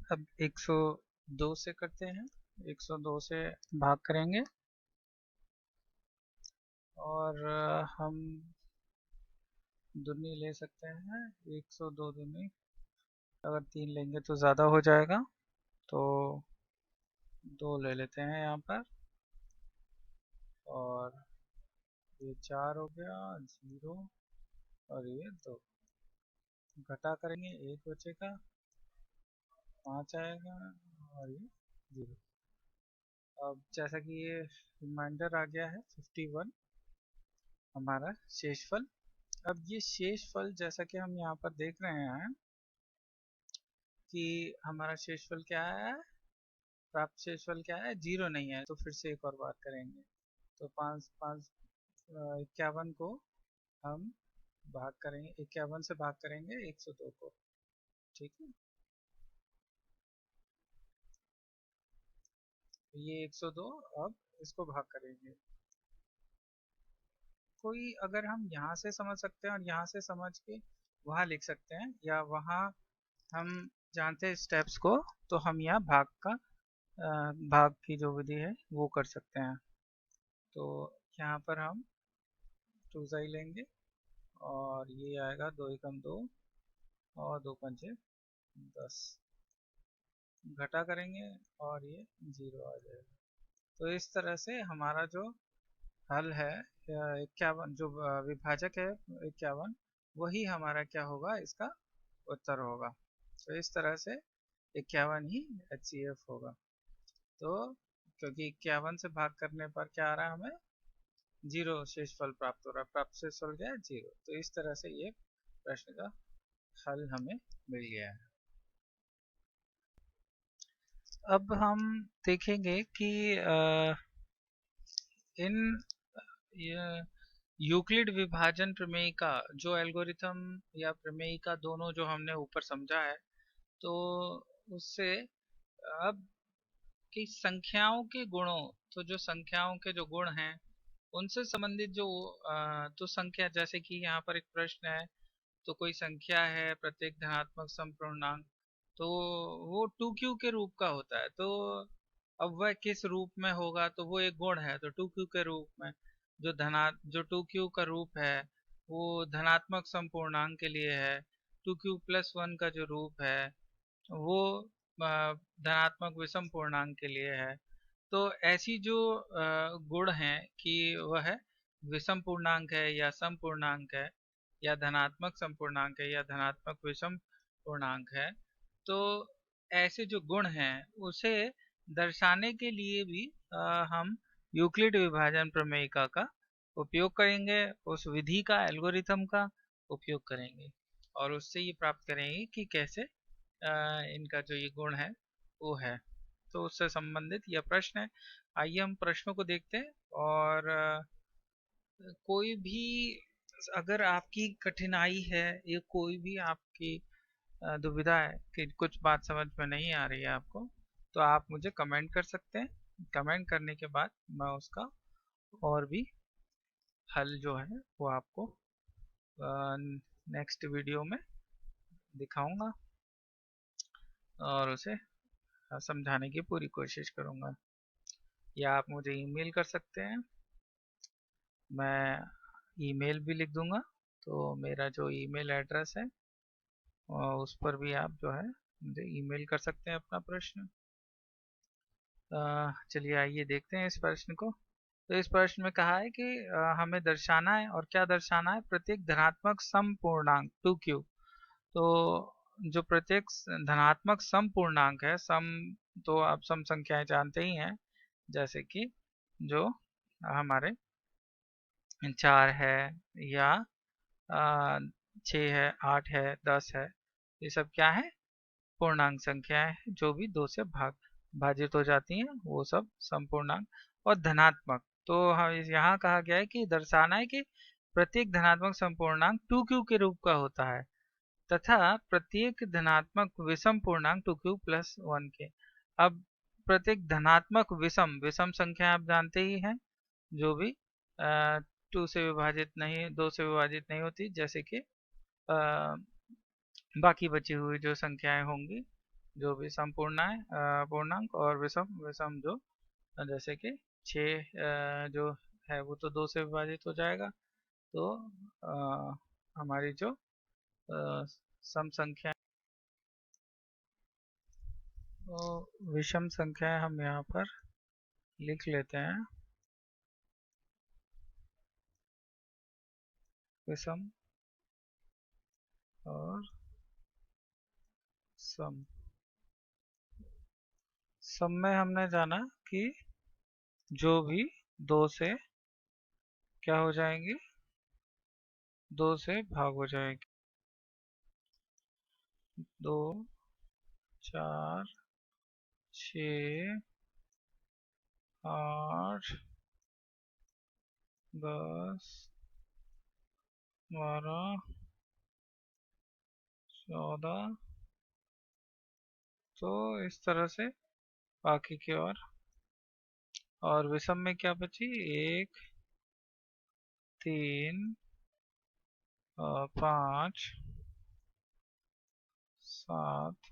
अब 102 से करते हैं। 102 से भाग करेंगे और हम दूनी ले सकते हैं। 102 दूनी अगर 3 लेंगे तो ज़्यादा हो जाएगा, तो 2 ले लेते हैं यहाँ पर। और ये 4 हो गया, 0 और ये 2। घटा करेंगे 1 बचेगा, 5 आएगा और ये 0। अब जैसा कि ये रिमाइंडर आ गया है 51 हमारा शेषफल। अब ये शेषफल जैसा कि हम यहाँ पर देख रहे हैं कि हमारा शेषफल क्या है, प्राप्त शेषफल क्या है, 0 नहीं है। तो फिर से एक और बात करेंगे। तो 51 को हम भाग करेंगे, 51 से भाग करेंगे 102 को। ठीक है, ये 102। अब इसको भाग करेंगे। कोई अगर हम यहाँ से समझ सकते हैं और यहाँ से समझ के वहाँ लिख सकते हैं, या वहाँ हम जानते हैं स्टेप्स को, तो हम यहाँ भाग की जो विधि है वो कर सकते हैं। तो यहाँ पर हम 2 लेंगे और ये आएगा 2 एकम 2 और 2 पंचे 10। घटा करेंगे और ये 0 आ जाएगा। तो इस तरह से हमारा जो हल है 51, जो विभाजक है 51, वही हमारा क्या होगा, इसका उत्तर होगा। तो इस तरह से 51 ही HCF होगा। तो क्योंकि 51 से भाग करने पर क्या आ रहा है, हमें 0 शेषफल प्राप्त हो रहा है। प्राप्त शेषफल क्या है, 0। तो इस तरह से ये प्रश्न का हल हमें मिल गया है। अब हम देखेंगे कि इन यूक्लिड विभाजन प्रमेय का जो एल्गोरिथम या प्रमेय का दोनों जो हमने ऊपर समझा है, तो उससे अब कि संख्याओं के गुणों, तो जो संख्याओं के जो गुण हैं उनसे संबंधित जो तो संख्या, जैसे कि यहाँ पर एक प्रश्न है, तो कोई संख्या है प्रत्येक धनात्मक समपूर्णांक, तो वो 2q के रूप का होता है। तो अब वह किस रूप में होगा, तो वो एक गुण है, तो 2q के रूप में। जो 2q का रूप है वो धनात्मक समपूर्णांक के लिए है। 2q+1 का जो रूप है वो धनात्मक विषम पूर्णांक के लिए है। तो ऐसी जो गुण हैं कि वह विषम पूर्णांक है या सम पूर्णांक है, या धनात्मक संपूर्णांक है या धनात्मक विषम पूर्णांक है, तो ऐसे जो गुण हैं उसे दर्शाने के लिए भी हम यूक्लिड विभाजन प्रमेयिका का उपयोग करेंगे, उस विधि का, एल्गोरिथम का उपयोग करेंगे और उससे ये प्राप्त करेंगे कि कैसे इनका जो ये गुण है वो है। तो उससे संबंधित यह प्रश्न है। आइए हम प्रश्नों को देखते हैं। और कोई भी अगर आपकी कठिनाई है या कोई भी आपकी दुविधा है कि कुछ बात समझ में नहीं आ रही है आपको, तो आप मुझे कमेंट कर सकते हैं। कमेंट करने के बाद मैं उसका और भी हल जो है वो आपको नेक्स्ट वीडियो में दिखाऊंगा और उसे समझाने की पूरी कोशिश करूंगा। या आप मुझे ईमेल कर सकते हैं, मैं ईमेल भी लिख दूंगा। तो मेरा जो ईमेल एड्रेस है उस पर भी आप जो है मुझे ईमेल कर सकते हैं अपना प्रश्न। चलिए आइए देखते हैं इस प्रश्न को। तो इस प्रश्न में कहा है कि हमें दर्शाना है, और क्या दर्शाना है, प्रत्येक धनात्मक समपूर्णांक 2q। तो जो प्रत्येक धनात्मक समपूर्णांक है, सम तो आप सम संख्याएं जानते ही हैं, जैसे कि जो हमारे 4 है या 6 है, 8 है, 10 है, ये सब क्या है, पूर्णांक संख्याएं हैं जो भी 2 से भाजित हो जाती हैं, वो सब संपूर्णांक। और धनात्मक, तो यहाँ कहा गया है कि दर्शाना है कि प्रत्येक धनात्मक संपूर्णांक 2q के रूप का होता है, तथा प्रत्येक धनात्मक विषम पूर्णांक 2q+1 के। अब प्रत्येक धनात्मक विषम विषम संख्या आप जानते ही हैं, जो भी 2 से विभाजित नहीं, 2 से विभाजित नहीं होती, जैसे कि बाकी बची हुई जो संख्याएं होंगी जो भी संपूर्ण है पूर्णांक, और विषम विषम जो जैसे कि 6 जो है वो तो 2 से विभाजित हो जाएगा। तो हमारी जो सम संख्या, तो विषम संख्या हम यहाँ पर लिख लेते हैं, विषम और सम। सम में हमने जाना कि जो भी 2 से क्या हो जाएंगे, 2 से भाग हो जाएंगे। 2, 4, 6, 8, 10, 12, 14, तो इस तरह से बाकी की और विषम में क्या बची, 1, 3, 5, 7,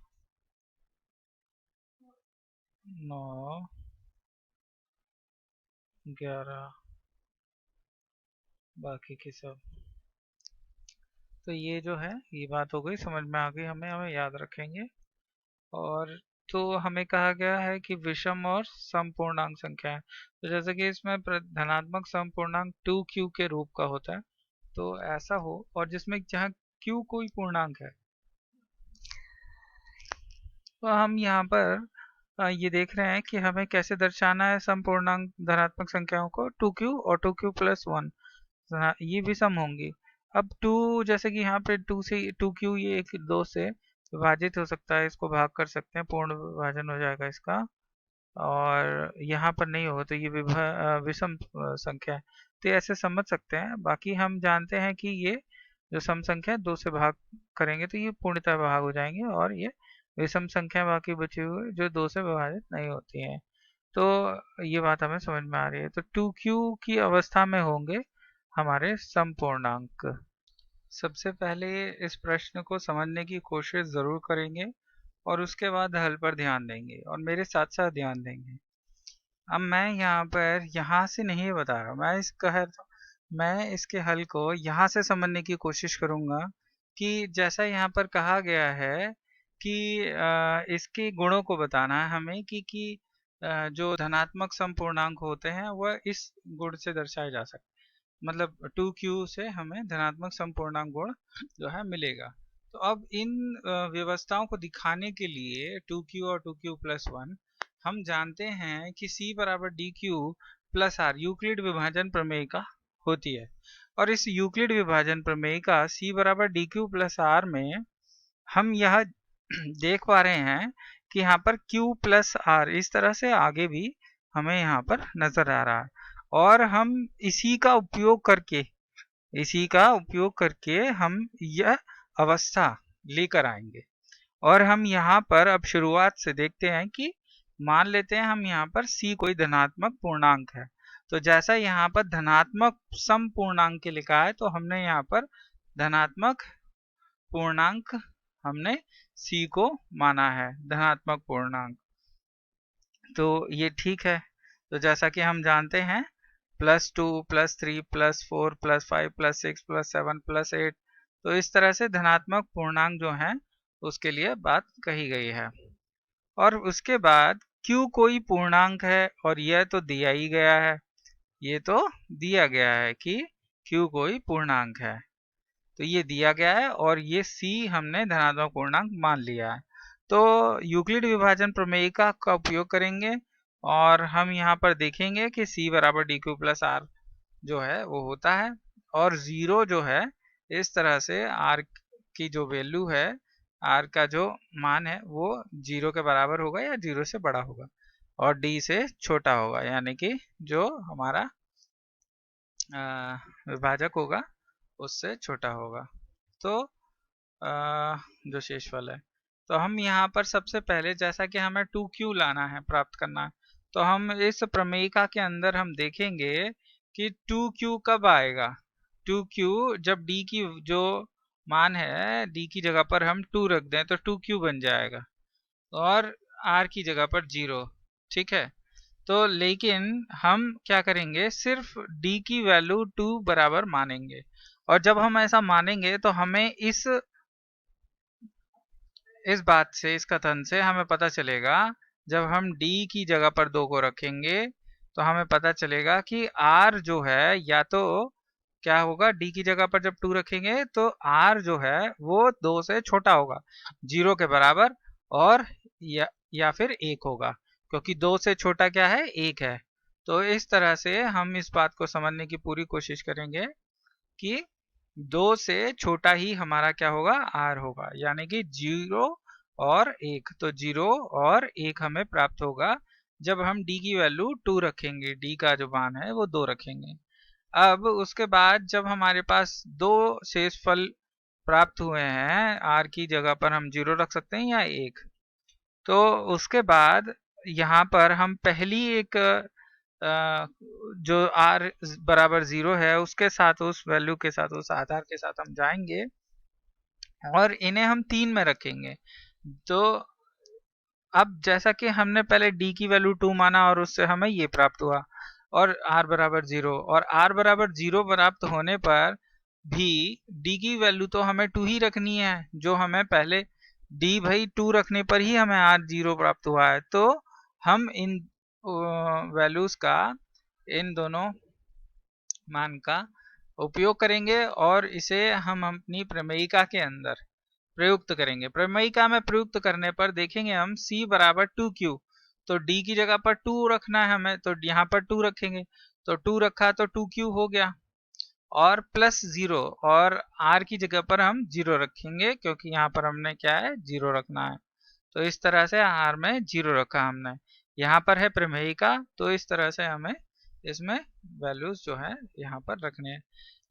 9, 11, बाकी की सब। तो ये जो है ये बात हो गई, समझ में आ गई हमें, हमें याद रखेंगे। और तो हमें कहा गया है कि विषम और समपूर्णांक संख्या है, तो जैसे कि इसमें धनात्मक समपूर्णांक 2q के रूप का होता है, तो ऐसा हो, और जिसमें जहाँ q कोई पूर्णांक है, तो हम यहाँ पर ये देख रहे हैं कि हमें कैसे दर्शाना है संपूर्णांक धनात्मक संख्याओं को, 2q और 2q प्लस 1 ये भी सम होंगी। अब 2 जैसे कि यहाँ पे 2 से 2q ये 2 से विभाजित हो सकता है, इसको भाग कर सकते हैं, पूर्ण विभाजन हो जाएगा इसका, और यहाँ पर नहीं होगा तो ये विषम संख्या है, तो ये ऐसे समझ सकते हैं। बाकी हम जानते हैं कि ये जो सम संख्या 2 से भाग करेंगे तो ये पूर्णतः भाग हो जाएंगे, और ये विषम संख्या बाकी बची हुई जो 2 से विभाजित नहीं होती हैं। तो ये बात हमें समझ में आ रही है। तो 2q की अवस्था में होंगे हमारे संपूर्णांक। सबसे पहले इस प्रश्न को समझने की कोशिश जरूर करेंगे, और उसके बाद हल पर ध्यान देंगे, और मेरे साथ साथ ध्यान देंगे। अब मैं यहाँ पर यहाँ से नहीं बता रहा, मैं इसके हल को यहाँ से समझने की कोशिश करूंगा, कि जैसा यहाँ पर कहा गया है कि इसके गुणों को बताना है हमें, कि जो धनात्मक समपूर्णांक होते हैं वह इस गुण से दर्शाए जा सकते हैं, मतलब 2q से हमें धनात्मक समपूर्णांक गुण जो है मिलेगा। तो अब इन व्यवस्थाओं को दिखाने के लिए 2q और 2q प्लस 1 हम जानते हैं कि c बराबर d q plus r Euclid विभाजन प्रमेय का होती है, और इस यूक्लिड विभाजन प्रमेय का c बराबर डी क्यू प्लस आर में हम यह देख पा रहे हैं कि यहाँ पर q प्लस आर इस तरह से आगे भी हमें यहाँ पर नजर आ रहा है, और हम इसी का उपयोग करके हम यह अवस्था लेकर आएंगे। और हम यहाँ पर अब शुरुआत से देखते हैं कि मान लेते हैं हम यहाँ पर c कोई धनात्मक पूर्णांक है, तो जैसा यहाँ पर धनात्मक सम पूर्णांक के लिखा है, तो हमने यहाँ पर धनात्मक पूर्णांक हमने c को माना है धनात्मक पूर्णांक, तो ये ठीक है। तो जैसा कि हम जानते हैं +2 +3 +4 +5 +6 +7 +8, तो इस तरह से धनात्मक पूर्णांक जो है उसके लिए बात कही गई है। और उसके बाद q कोई पूर्णांक है, और यह तो दिया ही गया है, ये तो दिया गया है कि q कोई पूर्णांक है, तो ये दिया गया है, और ये c हमने धनात्मक पूर्णांक मान लिया है। तो यूक्लिड विभाजन प्रमेय का उपयोग करेंगे, और हम यहाँ पर देखेंगे कि c बराबर डी क्यू प्लस आर जो है वो होता है, और 0 जो है इस तरह से r की जो वैल्यू है, r का जो मान है वो 0 के बराबर होगा या 0 से बड़ा होगा, और d से छोटा होगा, यानी कि जो हमारा विभाजक होगा उससे छोटा होगा। तो जो शेषफल है, तो हम यहाँ पर सबसे पहले जैसा कि हमें 2q लाना है, प्राप्त करना है, तो हम इस प्रमेयिका के अंदर हम देखेंगे कि 2q कब आएगा। 2q जब d की जो मान है, d की जगह पर हम 2 रख दें तो 2q बन जाएगा। और r की जगह पर 0। ठीक है, तो लेकिन हम क्या करेंगे, सिर्फ d की वैल्यू 2 बराबर मानेंगे। और जब हम ऐसा मानेंगे तो हमें इस बात से, इस कथन से हमें पता चलेगा, जब हम d की जगह पर 2 को रखेंगे तो हमें पता चलेगा कि r जो है, या तो क्या होगा, d की जगह पर जब 2 रखेंगे तो r जो है वो 2 से छोटा होगा, 0 के बराबर, और या फिर 1 होगा, क्योंकि 2 से छोटा क्या है, 1 है। तो इस तरह से हम इस बात को समझने की पूरी कोशिश करेंगे कि 2 से छोटा ही हमारा क्या होगा, r होगा, यानी कि 0 और 1। तो 0 और 1 हमें प्राप्त होगा जब हम d की वैल्यू 2 रखेंगे, d का जो मान है वो 2 रखेंगे। अब उसके बाद जब हमारे पास दो शेषफल प्राप्त हुए हैं, r की जगह पर हम 0 रख सकते हैं या 1, तो उसके बाद यहाँ पर हम पहली एक जो r बराबर 0 है उसके साथ, उस वैल्यू के साथ, उस आधार के साथ हम जाएंगे और इन्हें हम 3 में रखेंगे। तो अब जैसा कि हमने पहले d की वैल्यू 2 माना और उससे हमें ये प्राप्त हुआ, और r बराबर 0, और r बराबर 0 प्राप्त होने पर भी d की वैल्यू तो हमें 2 ही रखनी है, जो हमें पहले d भाई 2 रखने पर ही हमें r 0 प्राप्त हुआ है। तो हम इन वैल्यूज का, इन दोनों मान का उपयोग करेंगे और इसे हम अपनी प्रमेयिका के अंदर प्रयुक्त करेंगे। प्रमेयिका में प्रयुक्त करने पर देखेंगे हम c बराबर 2q, तो d की जगह पर 2 रखना है हमें, तो यहाँ पर 2 रखेंगे, तो 2 रखा तो 2q हो गया, और प्लस 0, और r की जगह पर हम 0 रखेंगे क्योंकि यहाँ पर हमने क्या है, 0 रखना है। तो इस तरह से r में 0 रखा हमने, यहाँ पर है प्रमेयिका, तो इस तरह से हमें इसमें वैल्यूज जो है यहाँ पर रखने हैं।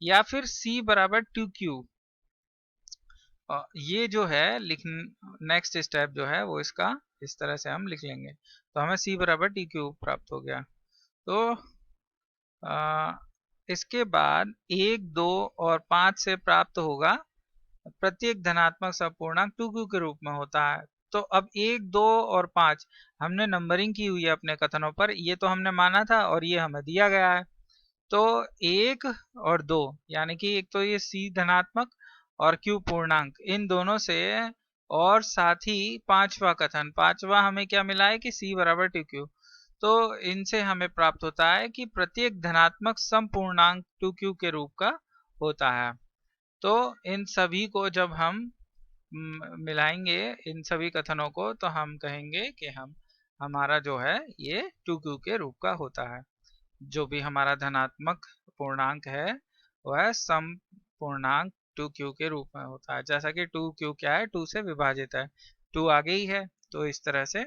या फिर c बराबर 2q, ये जो है लिख, नेक्स्ट स्टेप जो है वो इसका इस तरह से हम लिख लेंगे, तो हमें c बराबर टी क्यू प्राप्त हो गया। तो इसके बाद 1, 2 और 5 से प्राप्त होगा, प्रत्येक धनात्मक सपूर्णांक 2q के रूप में होता है। तो अब 1, 2 और 5 हमने नंबरिंग की हुई है अपने कथनों पर, ये तो हमने माना था और ये हमें दिया गया है। तो 1 और 2, यानी कि एक तो ये c धनात्मक और q पूर्णांक, इन दोनों से, और साथ ही पांचवा कथन, पांचवा हमें क्या मिला है कि c बराबर 2q, तो इनसे हमें प्राप्त होता है कि प्रत्येक धनात्मक समपूर्णांक 2q के रूप का होता है। तो इन सभी को जब हम मिलाएंगे, इन सभी कथनों को, तो हम कहेंगे कि हमारा जो है ये 2q के रूप का होता है। जो भी हमारा धनात्मक पूर्णांक है वह सम पूर्णांक 2q के रूप में होता है। जैसा कि 2q क्या है, 2 से विभाजित है, 2 आगे ही है, तो इस तरह से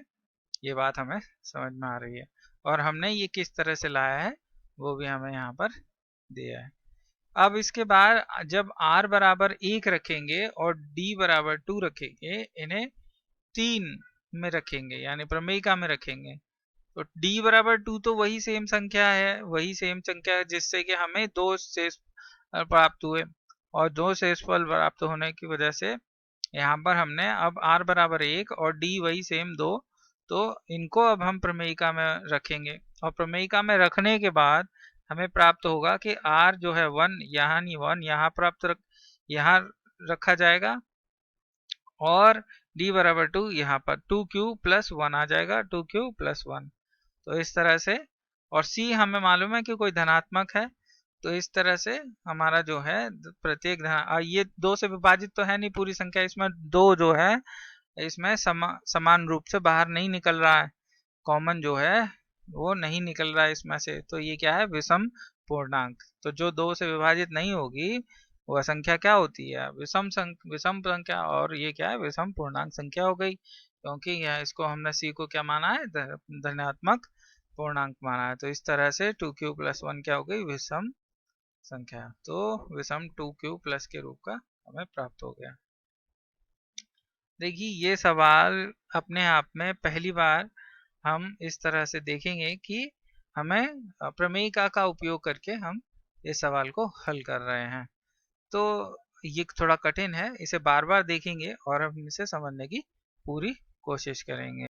ये बात हमें समझ में आ रही है। और हमने ये किस तरह से लाया है वो भी हमें यहाँ पर दिया है। अब इसके बाद जब r बराबर 1 रखेंगे और d बराबर 2 रखेंगे, इन्हें 3 में रखेंगे, यानी प्रमेयिका में रखेंगे, तो d बराबर 2 तो वही सेम संख्या है, वही सेम संख्या है जिससे कि हमें दो शेष प्राप्त हुए, और दो शेषफल प्राप्त होने की वजह से यहाँ पर हमने अब r बराबर 1 और d वही सेम 2, तो इनको अब हम प्रमेयिका में रखेंगे, और प्रमेयिका में रखने के बाद हमें प्राप्त होगा कि r जो है 1, यानी 1 यहाँ यहाँ रखा जाएगा, और d बराबर 2 यहाँ पर 2q प्लस 1 आ जाएगा, 2q प्लस 1। तो इस तरह से, और c हमें मालूम है कि कोई धनात्मक है, तो इस तरह से हमारा जो है प्रत्येक ये 2 से विभाजित तो है नहीं पूरी संख्या, इसमें 2 जो है इसमें समान रूप से बाहर नहीं निकल रहा है, कॉमन जो है वो नहीं निकल रहा है इसमें से, तो ये क्या है, विषम पूर्णांक। तो जो 2 से विभाजित नहीं होगी वह संख्या क्या होती है, विषम संख्या, और ये क्या है, विषम पूर्णांक संख्या हो गई, क्योंकि यह इसको हमने c को क्या माना है, धनात्मक पूर्णांक माना है। तो इस तरह से 2q प्लस 1 क्या हो गई, विषम संख्या, तो विषम 2q प्लस के रूप का हमें प्राप्त हो गया। देखिए ये सवाल अपने आप में पहली बार हम इस तरह से देखेंगे कि हमें प्रमेयिका का उपयोग करके हम इस सवाल को हल कर रहे हैं। तो ये थोड़ा कठिन है, इसे बार बार देखेंगे और हम इसे समझने की पूरी कोशिश करेंगे।